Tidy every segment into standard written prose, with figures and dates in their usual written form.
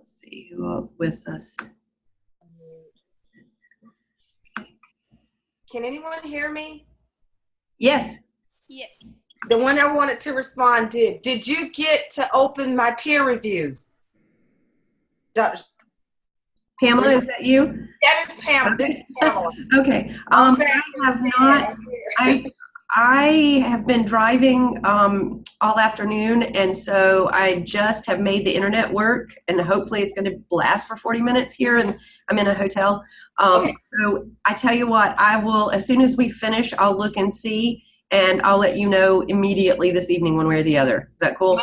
see who else with us. Can anyone hear me? Yes. Yes. The one I wanted to respond did. Did you get to open my peer reviews? Pamela, is that you? That is Pamela. Okay. This is Pamela. Okay. I have not. I have been driving all afternoon, and so I just have made the internet work, and hopefully it's going to last for 40 minutes here, and I'm in a hotel. Okay. So I tell you what, I will, as soon as we finish, I'll look and see, and I'll let you know immediately this evening one way or the other. Is that cool?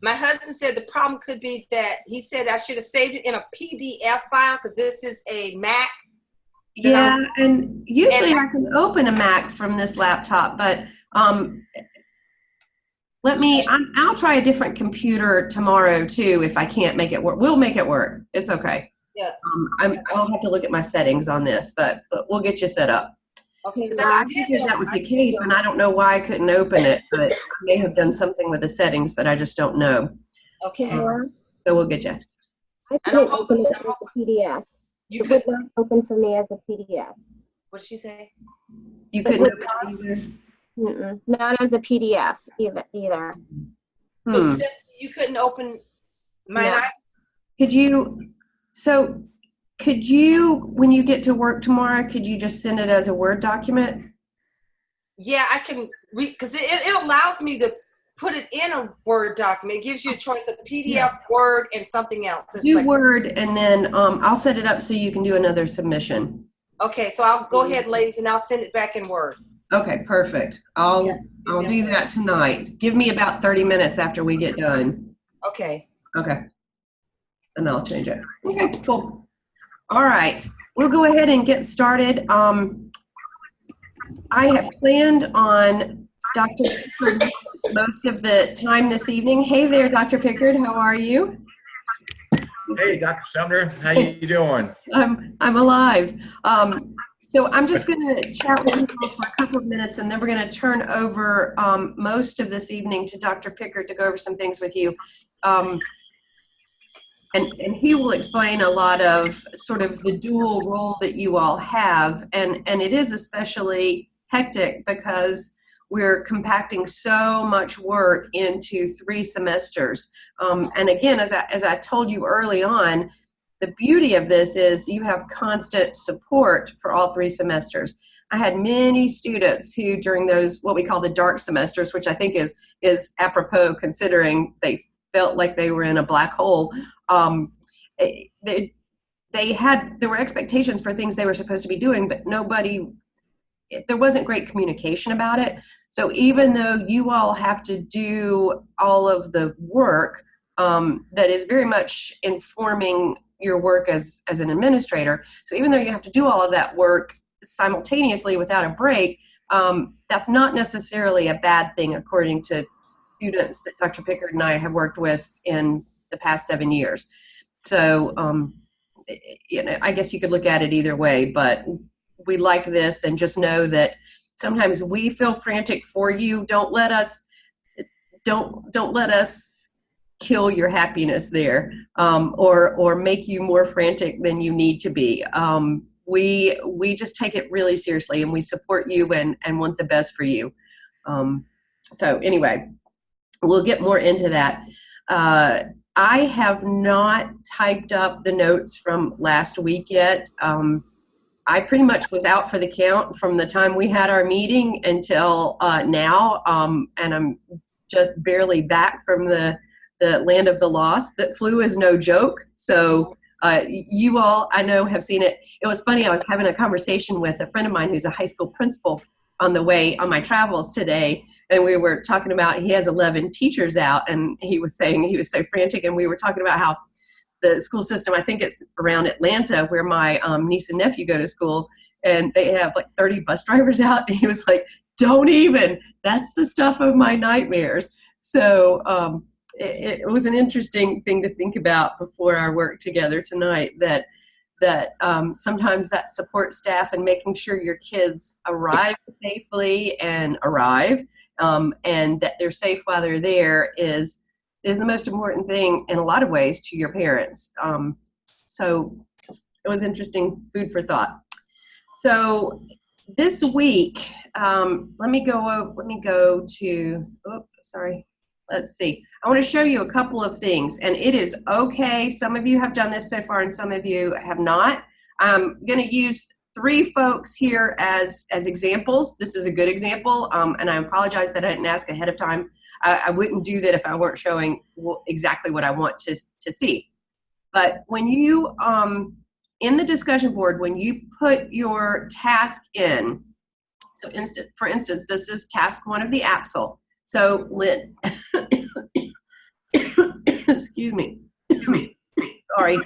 My husband said the problem could be that he said I should have saved it in a PDF file because this is a Mac. Yeah, and usually I can open a Mac from this laptop, but I'll try a different computer tomorrow too if I can't make it work. We'll make it work. It's okay. Yeah. I'll have to look at my settings on this, but we'll get you set up. Okay. I figured that was the case, and I don't know why I couldn't open it, but I may have done something with the settings that I just don't know. Okay. So we'll get you. I couldn't open it as a PDF. You It could. would not open for me as a PDF. What did she say? You couldn't open it either? Not as a PDF either. So she said you couldn't open mine. No. Could you, when you get to work tomorrow, could you just send it as a Word document? Yeah, I can read because it allows me to put it in a Word document. It gives you a choice of PDF, Word, and something else. It's Do like, Word, and then I'll set it up so you can do another submission. okay, so I'll go ahead, ladies, and I'll send it back in Word. Okay, perfect. I'll do that tonight. Give me about 30 minutes after we get done. Okay. Okay. And I'll change it. Okay, cool. All right. We'll go ahead and get started. I have planned on Dr. Pickard most of the time this evening. Hey there, Dr. Pickard. How are you? Hey, Dr. Sumner. How you doing? I'm alive. So I'm just going to chat with you all for a couple of minutes, and then we're going to turn over most of this evening to Dr. Pickard to go over some things with you. And he will explain a lot of sort of the dual role that you all have. And it is especially hectic because we're compacting so much work into 3 semesters. And again, as I told you early on, the beauty of this is you have constant support for all 3 semesters. I had many students who during those, what we call the dark semesters, which I think is apropos considering they felt like they were in a black hole. There were expectations for things they were supposed to be doing, but there wasn't great communication about it. So even though you all have to do all of the work that is very much informing your work as an administrator, so even though you have to do all of that work simultaneously without a break, that's not necessarily a bad thing according to students that Dr. Pickard and I have worked with in the past 7 years. So, I guess you could look at it either way, but we like this, and just know that sometimes we feel frantic for you. Don't let us kill your happiness there, or make you more frantic than you need to be. We just take it really seriously, and we support you and want the best for you. So anyway, we'll get more into that. I have not typed up the notes from last week yet. I pretty much was out for the count from the time we had our meeting until now, and I'm just barely back from the land of the lost. That flu is no joke. So you all, I know, have seen it. It was funny. I was having a conversation with a friend of mine who's a high school principal on the way on my travels today. And we were talking about, he has 11 teachers out, and he was saying he was so frantic. And we were talking about how the school system, I think it's around Atlanta, where my niece and nephew go to school, and they have like 30 bus drivers out. And he was like, don't even, that's the stuff of my nightmares. So it was an interesting thing to think about before our work together tonight, that sometimes that support staff and making sure your kids arrive safely and that they're safe while they're there is is the most important thing in a lot of ways to your parents. So it was interesting food for thought. So this week, let me go to, sorry. Let's see. I want to show you a couple of things, and it is okay. Some of you have done this so far and some of you have not. I'm going to use 3 folks here as examples. This is a good example, and I apologize that I didn't ask ahead of time. I wouldn't do that if I weren't showing exactly what I want to see. But when you, in the discussion board, when you put your task in, so for instance, this is task 1 of the APSL. So Lynn, excuse me, sorry.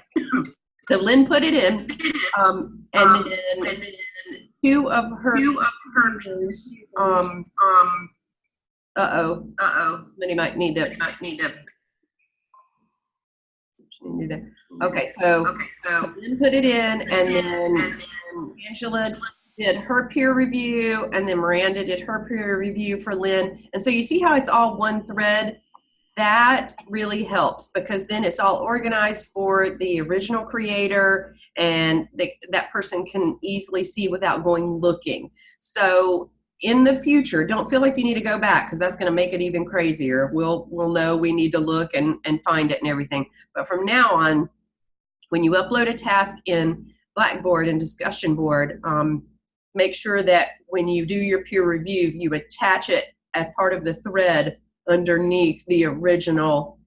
So Lynn put it in, and then 2 of her peers, Minnie might need to. Okay, so Lynn put it in, and then Angela did her peer review, and then Miranda did her peer review for Lynn. And so you see how it's all one thread? That really helps, because then it's all organized for the original creator, and that person can easily see without going looking. So in the future, don't feel like you need to go back, because that's going to make it even crazier. We'll know we need to look and find it and everything. But from now on, when you upload a task in Blackboard and discussion board, make sure that when you do your peer review, you attach it as part of the thread underneath the original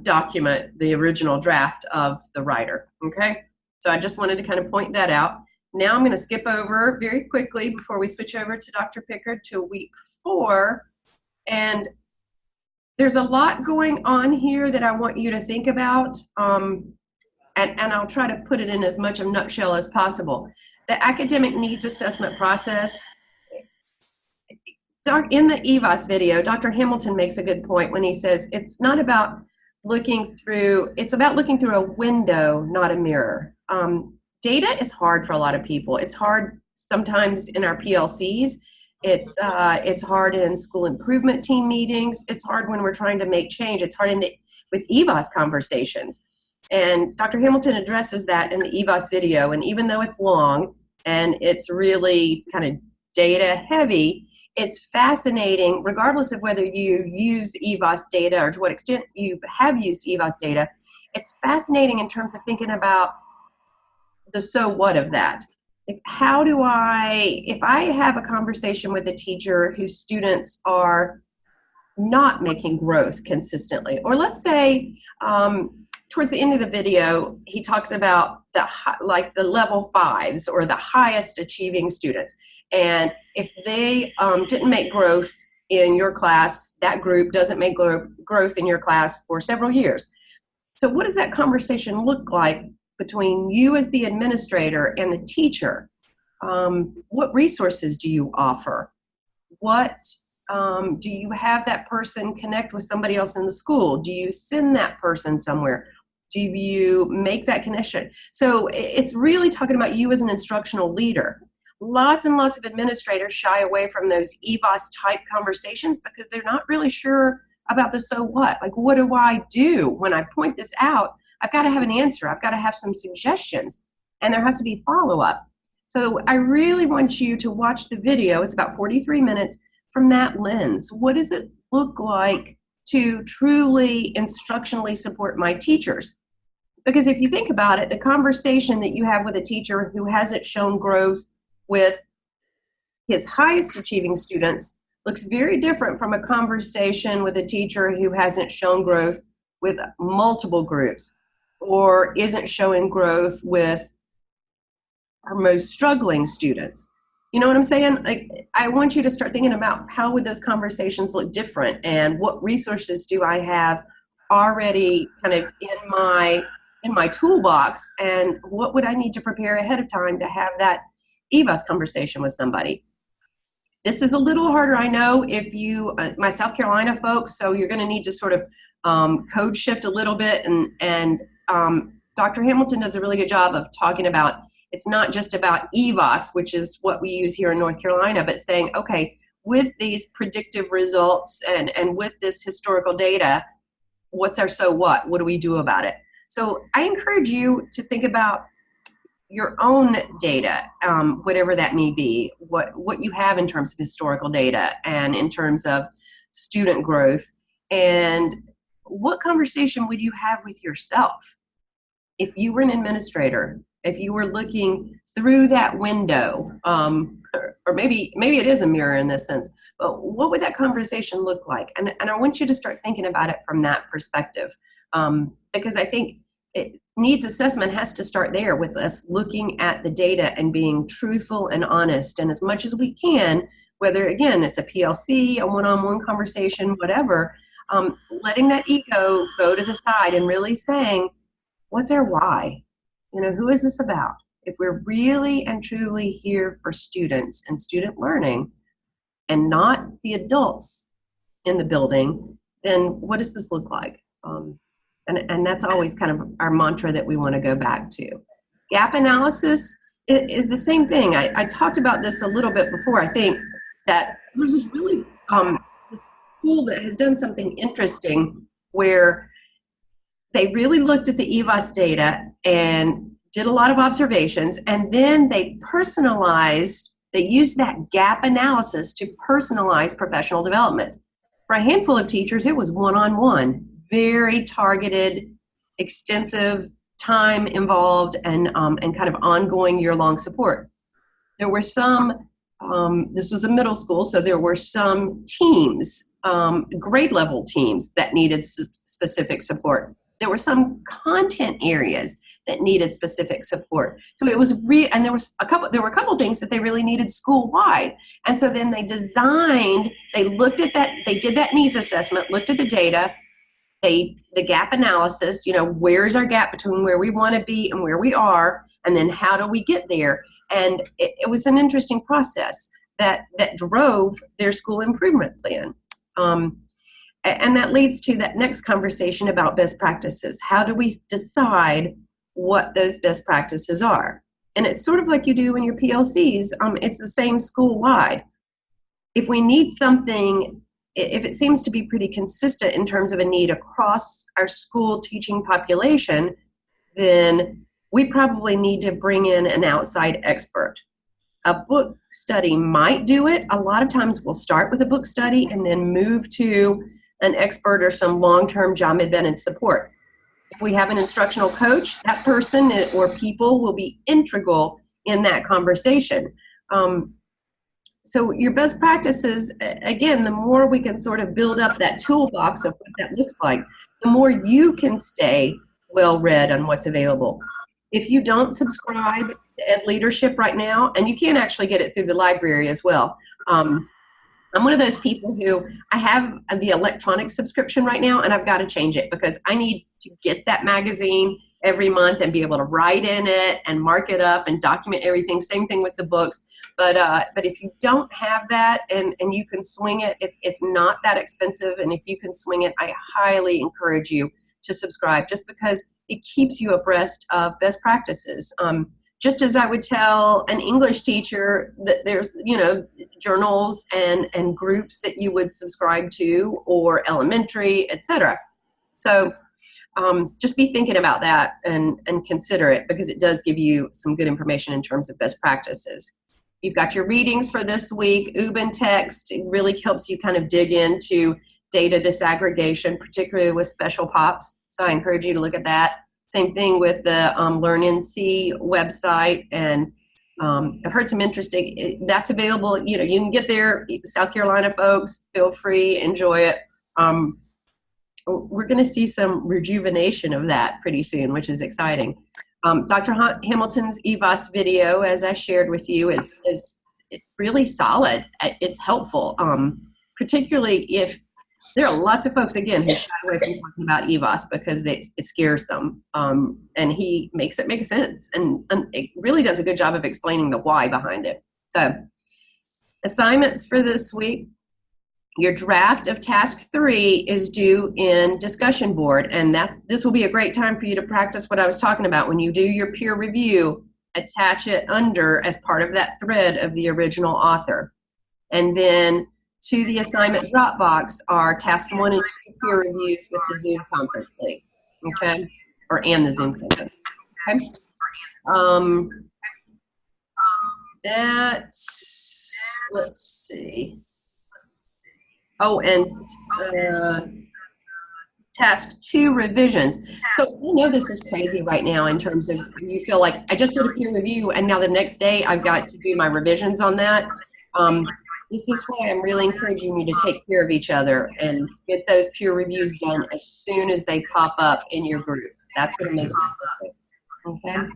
document, the original draft of the writer, okay? So I just wanted to kind of point that out. Now I'm going to skip over very quickly before we switch over to Dr. Pickard to week 4. And there's a lot going on here that I want you to think about, and I'll try to put it in as much of a nutshell as possible. The academic needs assessment process. In the EVAS video, Dr. Hamilton makes a good point when he says it's not about looking through, it's about looking through a window, not a mirror. Data is hard for a lot of people. It's hard sometimes in our PLCs. It's hard in school improvement team meetings. It's hard when we're trying to make change. It's hard with EVAS conversations. And Dr. Hamilton addresses that in the EVAS video. And even though it's long and it's really kind of data heavy, it's fascinating, regardless of whether you use EVAS data or to what extent you have used EVAS data. It's fascinating in terms of thinking about the so what of that. If I have a conversation with a teacher whose students are not making growth consistently, or let's say towards the end of the video, he talks about the level 5s or the highest achieving students. And if they didn't make growth in your class, that group doesn't make growth in your class for several years. So what does that conversation look like between you as the administrator and the teacher? What resources do you offer? What do you have that person connect with somebody else in the school? Do you send that person somewhere? Do you make that connection? So it's really talking about you as an instructional leader. Lots and lots of administrators shy away from those EVAS type conversations because they're not really sure about the so what. Like, what do I do when I point this out? I've got to have an answer. I've got to have some suggestions, and there has to be follow-up. So I really want you to watch the video. It's about 43 minutes from that lens. What does it look like to truly instructionally support my teachers? Because if you think about it, the conversation that you have with a teacher who hasn't shown growth with his highest achieving students looks very different from a conversation with a teacher who hasn't shown growth with multiple groups or isn't showing growth with our most struggling students. You know what I'm saying? Like, I want you to start thinking about how would those conversations look different, and what resources do I have already kind of in my toolbox, and what would I need to prepare ahead of time to have that EVAS conversation with somebody. This is a little harder, I know, if you, my South Carolina folks, so you're going to need to sort of code shift a little bit, and Dr. Hamilton does a really good job of talking about it's not just about EVAS, which is what we use here in North Carolina, but saying, okay, with these predictive results and with this historical data, what's our so what? What do we do about it? So I encourage you to think about your own data, whatever that may be, what you have in terms of historical data and in terms of student growth, and what conversation would you have with yourself if you were an administrator, if you were looking through that window, or maybe it is a mirror in this sense, but what would that conversation look like? And I want you to start thinking about it from that perspective, because I think needs assessment has to start there with us looking at the data and being truthful and honest, and as much as we can, whether again it's a PLC, a one-on-one conversation, whatever, letting that ego go to the side and really saying, what's our why? Who is this about? If we're really and truly here for students and student learning and not the adults in the building, then what does this look like? And that's always kind of our mantra that we want to go back to. Gap analysis is the same thing. I talked about this a little bit before. I think that there's this really this school that has done something interesting where they really looked at the EVOS data and did a lot of observations, and then they used that gap analysis to personalize professional development. For a handful of teachers, it was one-on-one, very targeted, extensive time involved, and kind of ongoing year-long support. There were some, this was a middle school, so there were some teams, grade level teams that needed specific support. There were some content areas that needed specific support. So it was and there were a couple things that they really needed school-wide. And so then they looked at that, they did that needs assessment, looked at the data, the gap analysis, where's our gap between where we want to be and where we are, and then how do we get there? And it was an interesting process that drove their school improvement plan. And that leads to that next conversation about best practices. How do we decide what those best practices are? And it's sort of like you do in your PLCs. It's the same school-wide. If we need something, if it seems to be pretty consistent in terms of a need across our school teaching population, then we probably need to bring in an outside expert. A book study might do it. A lot of times we'll start with a book study and then move to an expert or some long-term job embedded support. If we have an instructional coach, that person or people will be integral in that conversation. So your best practices, again, the more we can sort of build up that toolbox of what that looks like, the more you can stay well-read on what's available. If you don't subscribe to Ed Leadership right now, and you can actually get it through the library as well, I'm one of those people who I have the electronic subscription right now, and I've got to change it because I need to get that magazine every month and be able to write in it and mark it up and document everything. Same thing with the books. But if you don't have that and you can swing it, it's not that expensive. And if you can swing it, I highly encourage you to subscribe just because it keeps you abreast of best practices. Just as I would tell an English teacher that there's, journals and groups that you would subscribe to, or elementary, etc. So just be thinking about that and consider it because it does give you some good information in terms of best practices. You've got your readings for this week. Ubin Text, it really helps you kind of dig into data disaggregation, particularly with special pops. So I encourage you to look at that. Same thing with the LearnNC website, and I've heard some interesting, that's available, you can get there, South Carolina folks, feel free, enjoy it. We're gonna see some rejuvenation of that pretty soon, which is exciting. Dr. Hamilton's EVOS video, as I shared with you, is really solid. It's helpful, particularly if there are lots of folks, again, who shy away from talking about EVOS because it scares them. And he makes it make sense. And it really does a good job of explaining the why behind it. So assignments for this week. Your draft of task 3 is due in discussion board. And this will be a great time for you to practice what I was talking about. When you do your peer review, attach it under as part of that thread of the original author. And then to the assignment Dropbox are task 1 and 2 peer reviews with the Zoom conference link, okay? And the Zoom conference, okay? Let's see. Oh, and task 2 revisions. So I know this is crazy right now in terms of you feel like I just did a peer review and now the next day I've got to do my revisions on that. This is why I'm really encouraging you to take care of each other and get those peer reviews done as soon as they pop up in your group. That's going to make a difference. Okay.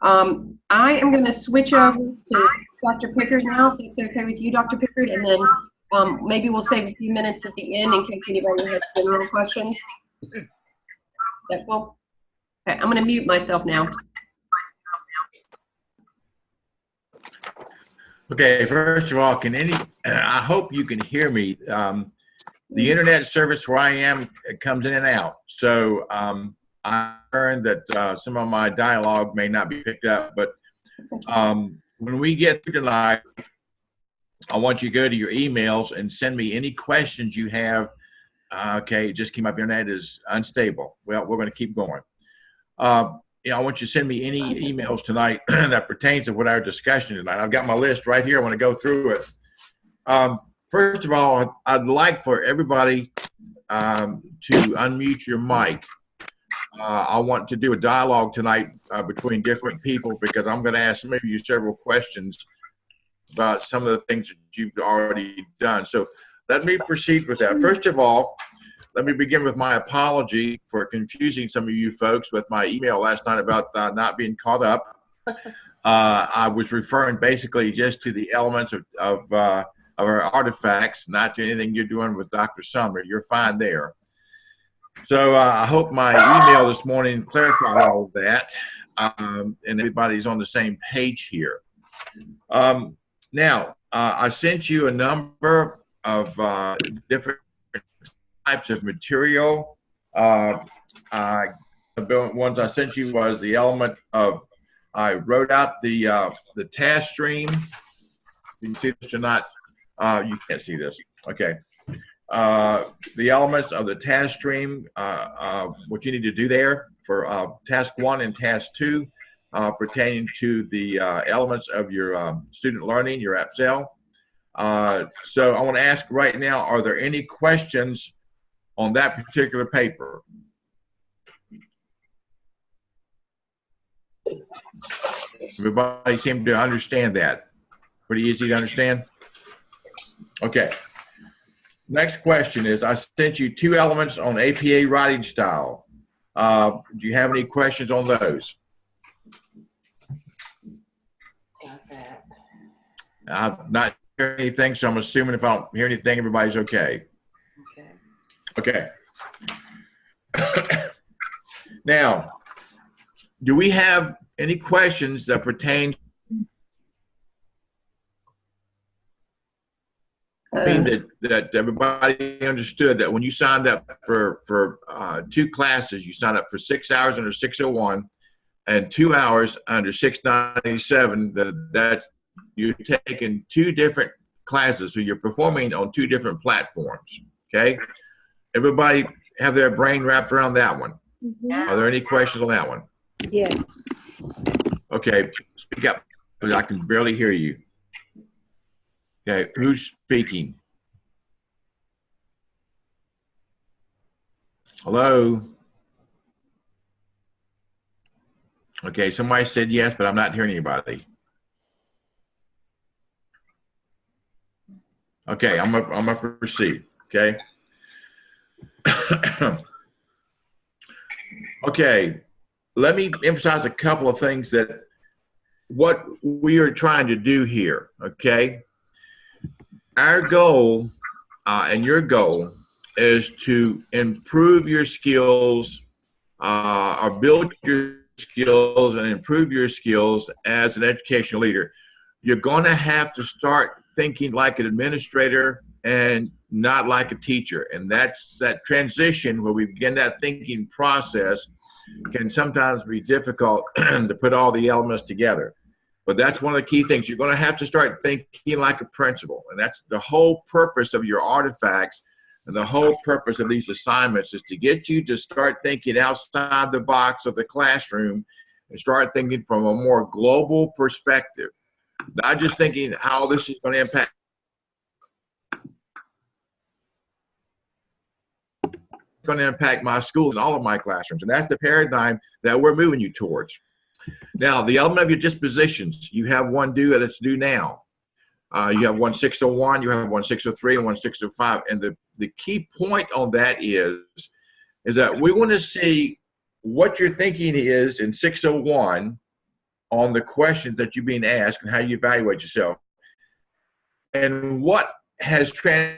I am going to switch over to Dr. Pickard now, if that's okay with you, Dr. Pickard, and then maybe we'll save a few minutes at the end in case anybody has general questions. Is that cool? Okay, I'm going to mute myself now. Okay, first of all, I hope you can hear me. The internet service where I am, it comes in and out. So I learned that some of my dialogue may not be picked up, but when we get through tonight, I want you to go to your emails and send me any questions you have. Okay, it just came up, your internet is unstable. Well, we're going to keep going. I want you to send me any emails tonight that pertains to what our discussion tonight. I've got my list right here. I want to go through it. First of all, I'd like for everybody to unmute your mic. I want to do a dialogue tonight between different people because I'm going to ask some of you several questions about some of the things that you've already done. So let me proceed with that. First of all, let me begin with my apology for confusing some of you folks with my email last night about not being caught up. I was referring basically just to the elements of our artifacts, not to anything you're doing with Dr. Sumner. You're fine there. So I hope my email this morning clarified all of that, and everybody's on the same page here. Now, I sent you a number of different types of material. The ones I sent you was the element of, I wrote out the task stream. You can see this or not? You can't see this. Okay. The elements of the task stream, what you need to do there for task 1 and task 2 pertaining to the elements of your student learning, your AppSell. So I want to ask right now, are there any questions on that particular paper? Everybody seemed to understand that. Pretty easy to understand? Okay. Next question is, I sent you 2 elements on APA writing style. Do you have any questions on those? Got that. I'm not hearing anything, so I'm assuming if I don't hear anything, everybody's okay. Okay. Now, do we have any questions that pertain that everybody understood that when you signed up for 2 classes, you signed up for 6 hours under 601 and 2 hours under 697, that's you're taking 2 different classes, so you're performing on 2 different platforms, okay? Everybody have their brain wrapped around that one? Mhm. Are there any questions on that one? Yes. Okay, speak up, because I can barely hear you. Okay, who's speaking? Hello? Okay, somebody said yes, but I'm not hearing anybody. Okay, I'm gonna proceed, okay? Okay, let me emphasize a couple of things that what we are trying to do here, okay? Our goal and your goal is to improve your skills or build your skills and improve your skills as an educational leader. You're going to have to start thinking like an administrator and not like a teacher. And that's that transition where we begin that thinking process can sometimes be difficult to put all the elements together. But that's one of the key things. You're going to have to start thinking like a principal. And that's the whole purpose of your artifacts and the whole purpose of these assignments is to get you to start thinking outside the box of the classroom and start thinking from a more global perspective. Not just thinking how this is going to impact my school and all of my classrooms. And that's the paradigm that we're moving you towards. Now, the element of your dispositions, you have one due that's due now. You have one 601, you have one 603, and one 605. And the key point on that is that we want to see what your thinking is in 601 on the questions that you're being asked and how you evaluate yourself. And what has I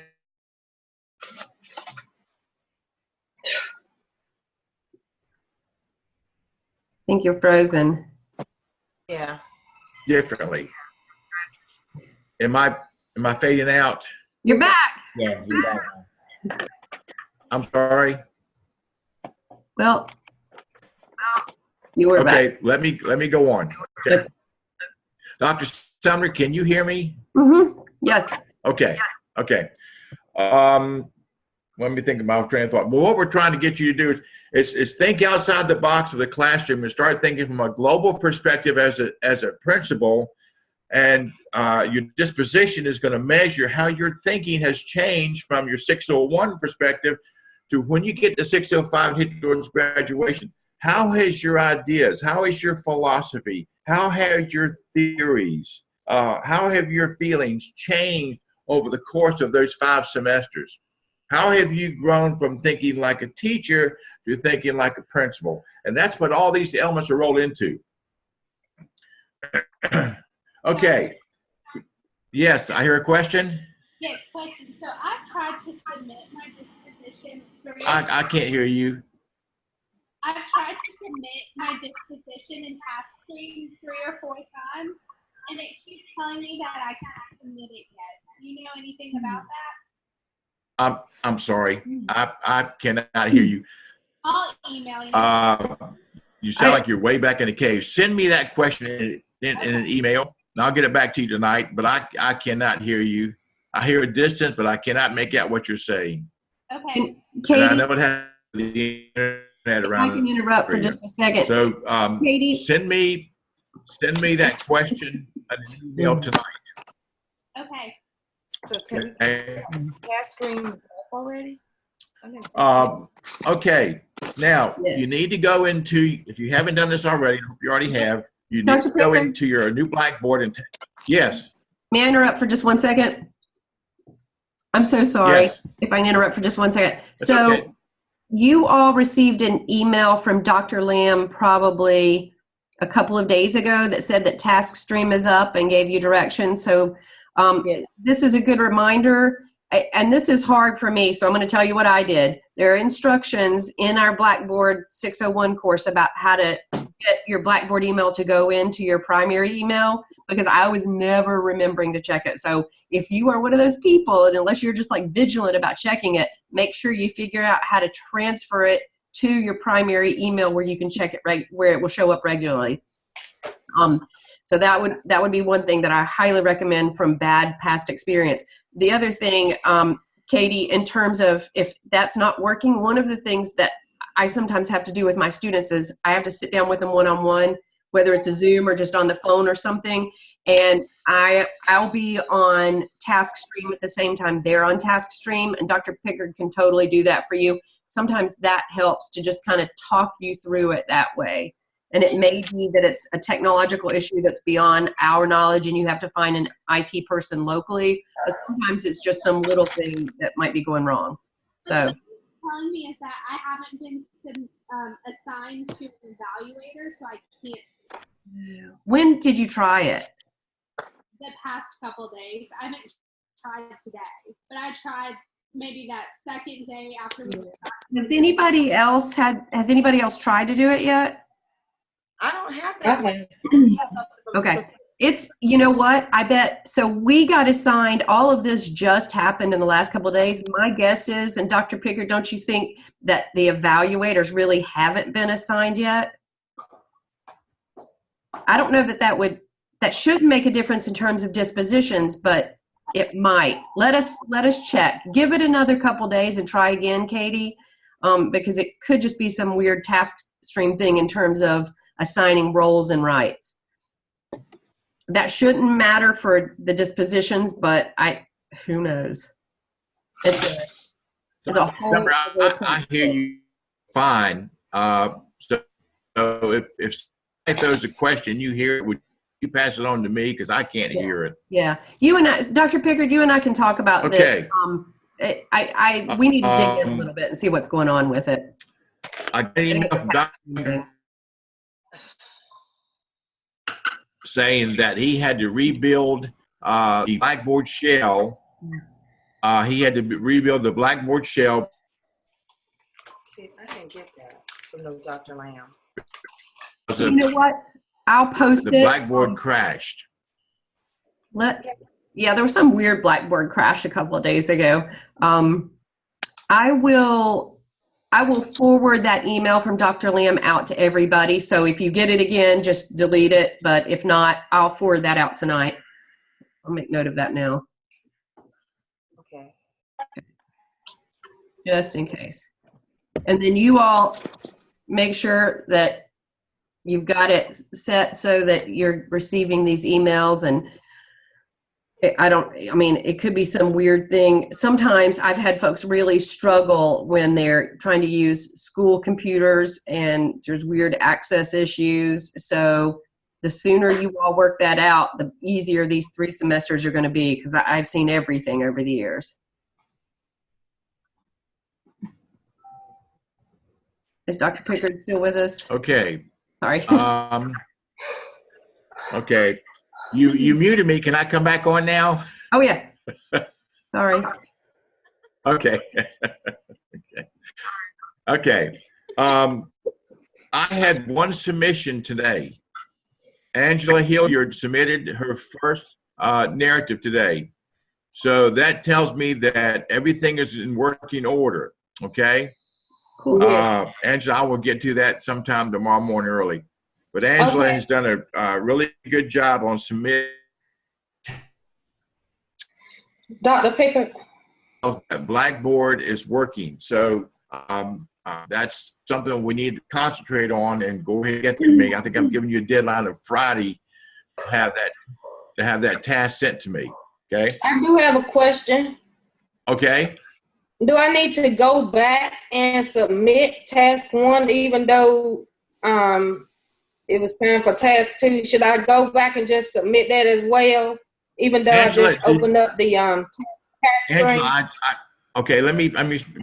think you're frozen. Yeah. differently. Am I fading out? You're back. Yeah, you're back. I'm sorry. Well, you were back. Okay, let me go on. Okay. Yep. Dr. Sumner, can you hear me? Mm-hmm. Yes. Okay. Okay. Let me think about train of thought. Well, what we're trying to get you to do is think outside the box of the classroom and start thinking from a global perspective as a principal. And your disposition is going to measure how your thinking has changed from your 601 perspective to when you get to 605 and hit towards graduation. How has your ideas, how is your philosophy, how have your theories, how have your feelings changed over the course of those 5 semesters? How have you grown from thinking like a teacher to thinking like a principal? And that's what all these elements are rolled into. Okay. Yes, I hear a question. Yes, question. So I tried to submit my disposition. I can't hear you. I've tried to submit my disposition in TaskStream 3 or 4 times, and it keeps telling me that I can't submit it yet. Do you know anything about that? I'm sorry. I cannot hear you. I'll email you. You sound like you're way back in the cave. Send me that question in an email, and I'll get it back to you tonight. But I cannot hear you. I hear a distance, but I cannot make out what you're saying. Okay. Katie, And I know it has the internet around. I can interrupt for just a second. So Katie, send me that question an email tonight. Okay. So can Okay. task screen up already? Okay. Now Yes. you need to go into, if you haven't done this already, I hope you already have, you need Dr. to go Pickard? into your new Blackboard and yes. may I interrupt for just 1 second? I'm so sorry Yes. if I can interrupt for just 1 second. That's So okay. you all received an email from Dr. Lamb probably a couple of days ago that said that TaskStream is up and gave you directions. So Yes. this is a good reminder. And this is hard for me, so I'm going to tell you what I did. There are instructions in our Blackboard 601 course about how to get your Blackboard email to go into your primary email, because I was never remembering to check it. So if you are one of those people, and unless you're just like vigilant about checking it, make sure you figure out how to transfer it to your primary email where you can check it where it will show up regularly. So that would be one thing that I highly recommend from bad past experience. The other thing, Katie, in terms of if that's not working, one of the things that I sometimes have to do with my students is I have to sit down with them one-on-one, whether it's a Zoom or just on the phone or something, and I'll be on TaskStream at the same time they're on TaskStream, and Dr. Pickard can totally do that for you. Sometimes that helps to just kind of talk you through it that way. And it may be that it's a technological issue that's beyond our knowledge and you have to find an IT person locally, but sometimes it's just some little thing that might be going wrong. So What it's telling me is that I haven't been assigned to an evaluator, so I can't. when did you try it? The past couple days, I haven't tried it today, but I tried maybe that second day after. Has anybody else tried to do it yet? I don't have that. Okay. Okay. It's, you know what, I bet, so we got assigned, all of this just happened in the last couple of days. My guess is, and Dr. Pickard, don't you think that the evaluators really haven't been assigned yet? I don't know that would that shouldn't make a difference in terms of dispositions, but it might. Let us check. Give it another couple days and try again, Katie, because it could just be some weird task stream thing in terms of assigning roles and rights. That shouldn't matter for the dispositions, but who knows? It's a whole. Summer, I hear you fine. So if those a question, you hear it, would you pass it on to me because I can't hear it? Yeah, you and I, Dr. Pickard, you and I can talk about Okay. this. We need to dig in a little bit and see what's going on with it. I got an email from Dr. saying that he had to rebuild the Blackboard shell. He had to rebuild the Blackboard shell. See if I can get that from Dr. Lamb. You know what? I'll post the it. Blackboard crashed. Yeah, there was some weird Blackboard crash a couple of days ago. I will forward that email from Dr. Lamb out to everybody. So if you get it again, just delete it. But if not, I'll forward that out tonight. I'll make note of that now. Okay. Just in case. And then you all make sure that you've got it set so that you're receiving these emails. And it could be some weird thing. Sometimes I've had folks really struggle when they're trying to use school computers and there's weird access issues. So the sooner you all work that out, the easier these 3 semesters are going to be, because I've seen everything over the years. Is Dr. Pickard still with us? Okay. Sorry. Okay. You muted me. Can I come back on now? Oh, yeah. Sorry. Okay. Okay. I had one submission today. Angela Hilliard submitted her first narrative today. So that tells me that everything is in working order. Okay. Cool. Angela, I will get to that sometime tomorrow morning early. But Angela has done a really good job on submitting. Dr. Pickard. Blackboard is working. So that's something we need to concentrate on and go ahead and get to me. I think I'm giving you a deadline of Friday to have that task sent to me. Okay. I do have a question. Okay. Do I need to go back and submit task 1 even though it was time for task 2? Should I go back and just submit that as well, even though Angela, I just opened up the task screen? Angela, okay, let me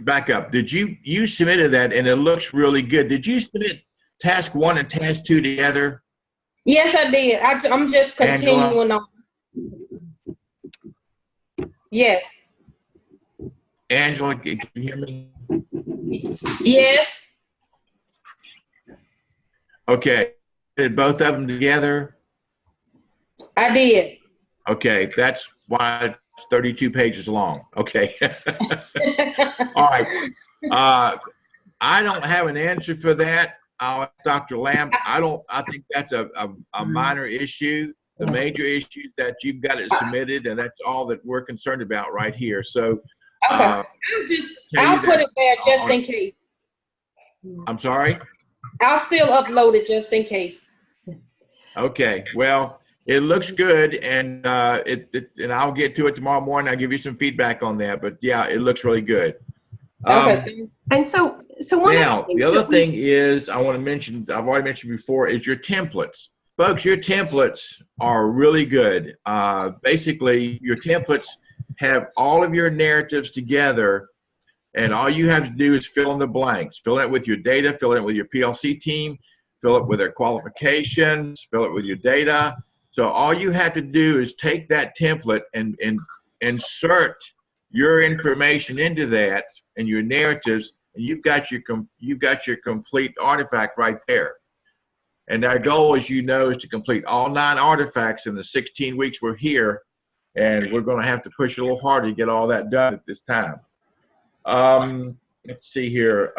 back up. Did you submitted that and it looks really good. Did you submit task 1 and task 2 together? Yes, I did. I'm just continuing on. Yes. Angela, can you hear me? Yes. Okay. Did both of them together? I did. Okay, that's why it's 32 pages long. Okay. All right. I don't have an answer for that. I'll ask Dr. Lamb. I think that's a minor issue. The major issue is that you've got it submitted, and that's all that we're concerned about right here. So Okay. I'll put it there just in case. I'm sorry? I'll still upload it just in case. Okay. Well, it looks good, and and I'll get to it tomorrow morning. I'll give you some feedback on that. But yeah, it looks really good. And so one now, of the, the other thing is I want to mention, I've already mentioned before, is your templates. Folks, your templates are really good. Basically, your templates have all of your narratives together, and all you have to do is fill in the blanks. Fill it with your data, fill it with your PLC team, fill it with their qualifications, fill it with your data. So all you have to do is take that template and insert your information into that and your narratives, and you've got your complete artifact right there. And our goal, as you know, is to complete all 9 artifacts in the 16 weeks we're here, and we're going to have to push a little harder to get all that done at this time. Let's see here.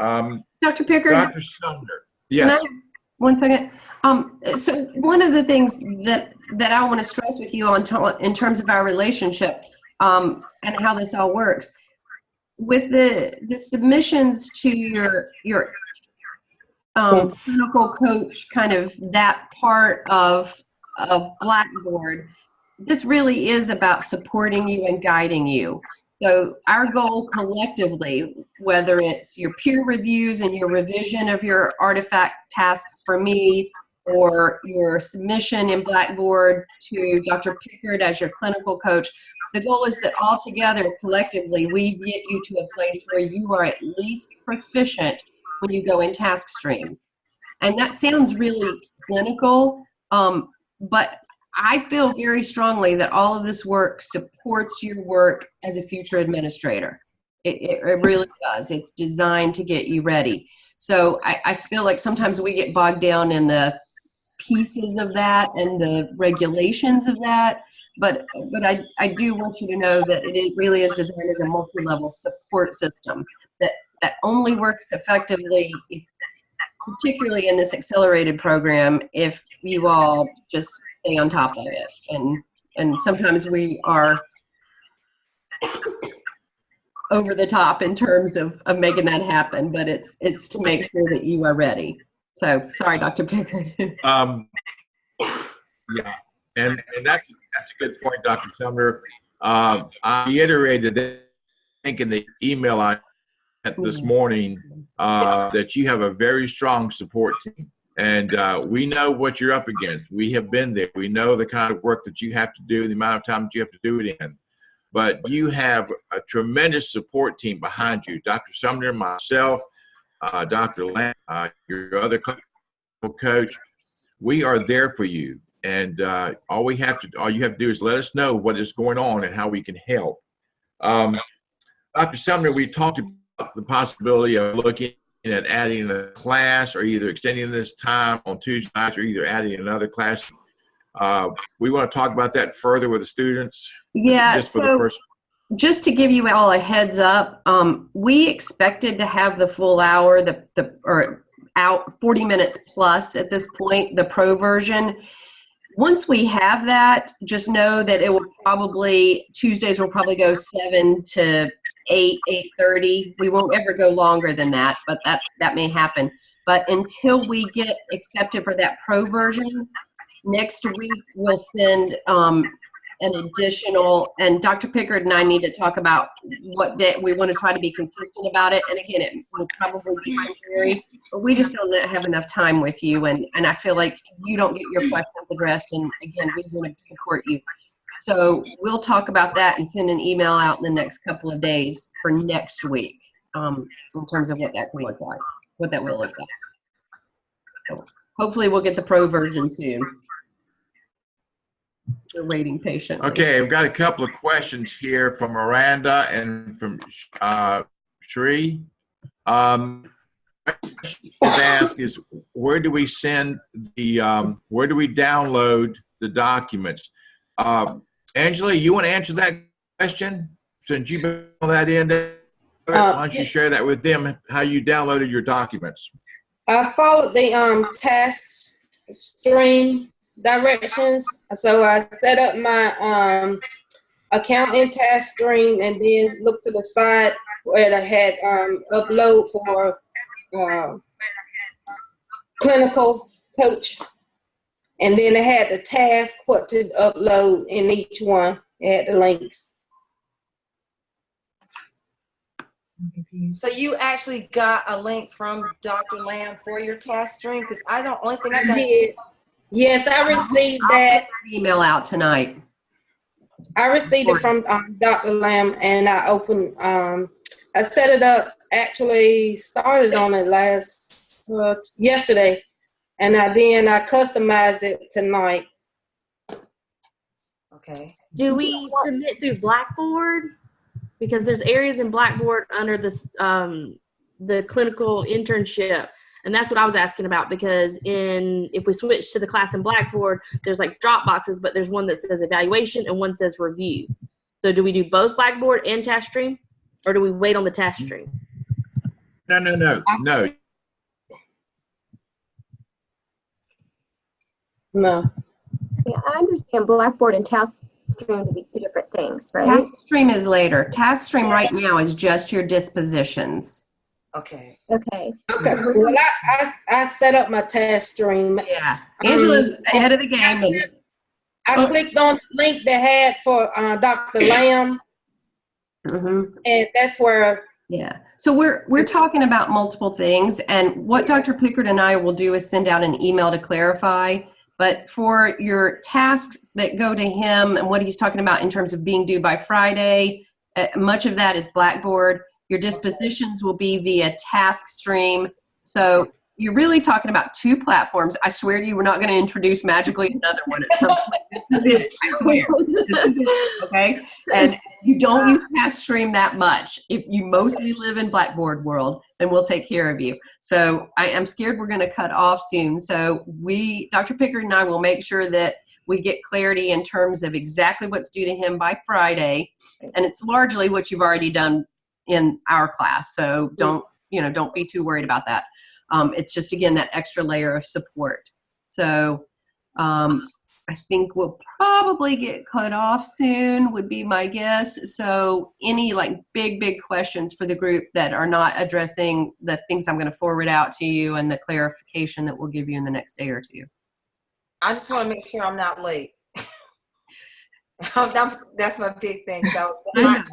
Dr. Pickard, Dr. Sumner. Yes. One second. So one of the things that I want to stress with you in terms of our relationship, and how this all works, with the submissions to your clinical coach, kind of that part of Blackboard, this really is about supporting you and guiding you. So our goal collectively, whether it's your peer reviews and your revision of your artifact tasks for me, or your submission in Blackboard to Dr. Pickard as your clinical coach, the goal is that all together, collectively, we get you to a place where you are at least proficient when you go in task stream. And that sounds really clinical, but I feel very strongly that all of this work supports your work as a future administrator. It really does. It's designed to get you ready. So I feel like sometimes we get bogged down in the pieces of that and the regulations of that. But I do want you to know that it really is designed as a multi-level support system that only works effectively, particularly in this accelerated program, if you all just stay on top of it. And sometimes we are over the top in terms of making that happen, but it's to make sure that you are ready. So sorry, Dr. Pickard. Yeah, and that's a good point, Dr. Sumner. I reiterated that, I think, in the email I sent this morning, that you have a very strong support team. And we know what you're up against. We have been there. We know the kind of work that you have to do, the amount of time that you have to do it in. But you have a tremendous support team behind you. Dr. Sumner, myself, Dr. Lamb, your other coach, we are there for you. And all you have to do is let us know what is going on and how we can help. Dr. Sumner, we talked about the possibility of looking at adding a class, or either extending this time on Tuesday nights, or either adding another class. We want to talk about that further with the students. Yeah, just to give you all a heads up, we expected to have the full hour, or out 40 minutes plus at this point, the pro version. Once we have that, just know that it will probably, Tuesdays will probably go 7 to 8:30. We won't ever go longer than that, but that may happen. But until we get accepted for that pro version, next week we'll send an additional, and Dr. Pickard and I need to talk about what day we want to try to be consistent about it. And again, it will probably be temporary, but we just don't have enough time with you. And I feel like you don't get your questions addressed. And again, we want to support you. So we'll talk about that and send an email out in the next couple of days for next week, in terms of what that can look like, what that will look like. So hopefully we'll get the pro version soon. We're waiting patiently. Okay, I've got a couple of questions here from Miranda and from Shree. Ask is, where do we send the where do we download the documents? Angela, you want to answer that question since you put that in there? Why don't you share that with them, how you downloaded your documents? I followed the task stream directions. So I set up my account in task stream, and then looked to the side where I had upload for clinical coach, and then I had the task what to upload in each one. It had the links. So you actually got a link from Dr. Lamb for your task stream? Because only thing I got. Yes, I received I'll that. send that email out tonight. I received it from Dr. Lamb, and I opened, I set it up, actually started on it yesterday, and then I customized it tonight. Okay. Do we submit through Blackboard? Because there's areas in Blackboard under this, the clinical internship. And that's what I was asking about, because if we switch to the class in Blackboard, there's like drop boxes, but there's one that says evaluation and one says review. So do we do both Blackboard and task stream, or do we wait on the task stream? No. No. Yeah, I understand Blackboard and task stream to be two different things, right? Task stream is later. Task stream right now is just your dispositions. Okay. Okay. Okay. Well, I set up my task stream. Yeah. Angela's ahead of the game. I clicked on the link they had for Dr. Lamb, and that's where. Yeah. So we're talking about multiple things, and what Dr. Pickard and I will do is send out an email to clarify. But for your tasks that go to him and what he's talking about in terms of being due by Friday, much of that is Blackboard. Your dispositions will be via task stream. So you're really talking about two platforms. I swear to you, we're not going to introduce magically another one at some point. This is it. I swear. This is it. Okay? And you don't use task stream that much. If you mostly live in Blackboard world, then we'll take care of you. So I am scared we're going to cut off soon. So Dr. Pickard and I will make sure that we get clarity in terms of exactly what's due to him by Friday. And it's largely what you've already done in our class. So don't be too worried about that. It's just, again, that extra layer of support. So I think we'll probably get cut off soon would be my guess. So any like big questions for the group that are not addressing the things I'm going to forward out to you and the clarification that we'll give you in the next day or two. I just want to make sure I'm not late. That's my big thing. So I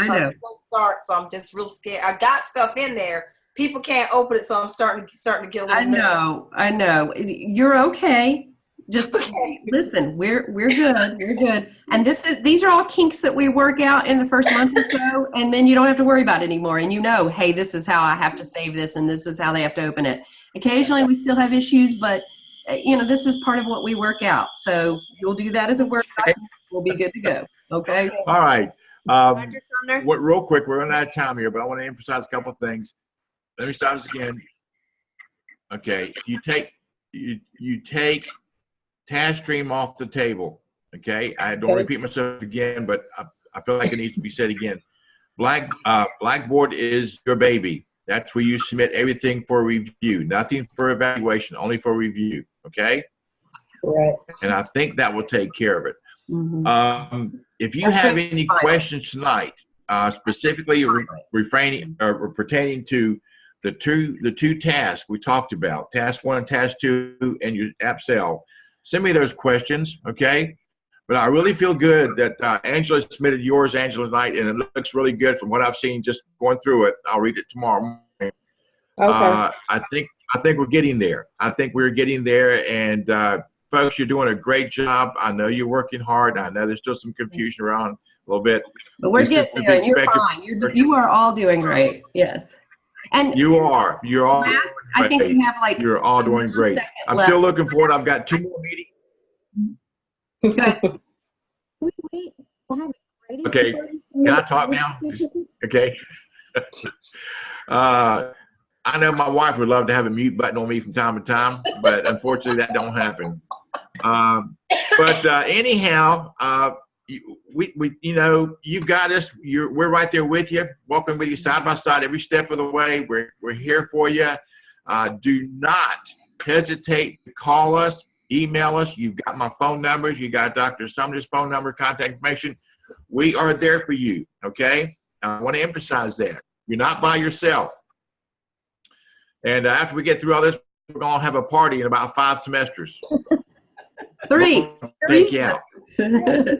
know. Start, so I'm just real scared. I got stuff in there. People can't open it, so I'm starting to get a little nervous. I know. You're okay. Just listen. We're good. We're good. And these are all kinks that we work out in the first month or so, and then you don't have to worry about it anymore. And hey, this is how I have to save this, and this is how they have to open it. Occasionally, we still have issues, but this is part of what we work out. So you'll do that as a work. We'll be good to go. Okay. All right. Real quick, we're running out of time here, but I want to emphasize a couple of things. Let me start this again. Okay, you take task stream off the table. Okay, I don't repeat myself again, but I feel like it needs to be said again. Blackboard is your baby. That's where you submit everything for review. Nothing for evaluation, only for review. Okay. Right. And I think that will take care of it. Mm-hmm. If you have any questions tonight, specifically pertaining to the two tasks we talked about, task 1 and task 2, and your AppSell, send me those questions, okay? But I really feel good that Angela submitted yours, Angela, tonight, and it looks really good from what I've seen just going through it. I'll read it tomorrow morning. Okay. I think we're getting there. I think we're getting there, and folks, you're doing a great job. I know you're working hard. I know there's still some confusion around a little bit. But we're getting there, and you're fine. You are all doing great. Yes. And you're all. I think we have you're all doing great. I'm still looking forward. I've got 2 more meetings. Good. Wait. Okay. Can I talk now? Okay. I know my wife would love to have a mute button on me from time to time, but unfortunately that don't happen. Anyhow, you've got us. We're right there with you, walking with you side by side every step of the way. We're here for you. Do not hesitate to call us, email us. You've got my phone numbers. You got Dr. Sumner's phone number, contact information. We are there for you. Okay. I want to emphasize that you're not by yourself. And after we get through all this, we're going to have a party in about 5 semesters. 3. Thank you.